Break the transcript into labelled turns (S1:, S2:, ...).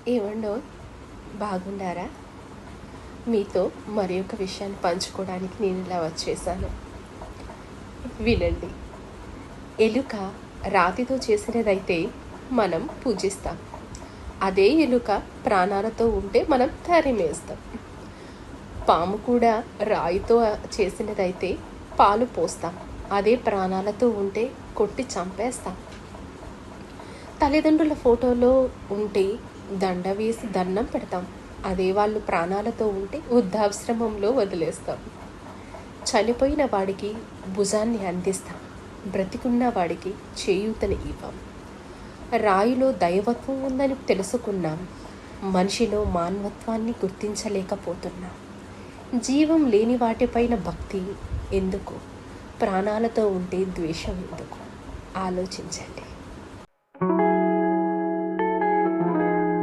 S1: ఏవండో బాగుండారా? మీతో మరి ఒక విషయాన్ని పంచుకోవడానికి నేను ఇలా వచ్చేసాను. వినండి. ఎలుక రాతితో చేసినదైతే మనం పూజిస్తాం. అదే ఎలుక ప్రాణాలతో ఉంటే మనం తరిమేస్తాం. పాము కూడా రాయితో చేసినదైతే పాలు పోస్తాం. అదే ప్రాణాలతో ఉంటే కొట్టి చంపేస్తాం. తల్లిదండ్రుల ఫోటోలో ఉంటే దండ వేసి దండం పెడతాం. అదే వాళ్ళు ప్రాణాలతో ఉంటే వృద్ధాశ్రమంలో వదిలేస్తాం. చనిపోయిన వాడికి భుజాన్ని అందిస్తాం. బ్రతికున్న వాడికి చేయూతని ఇవ్వం. రాయిలో దైవత్వం ఉందని తెలుసుకున్నాం. మనిషిలో మానవత్వాన్ని గుర్తించలేకపోతున్నాం. జీవం లేని వాటిపైన భక్తి ఎందుకు? ప్రాణాలతో ఉంటే ద్వేషం ఎందుకు? ఆలోచించండి.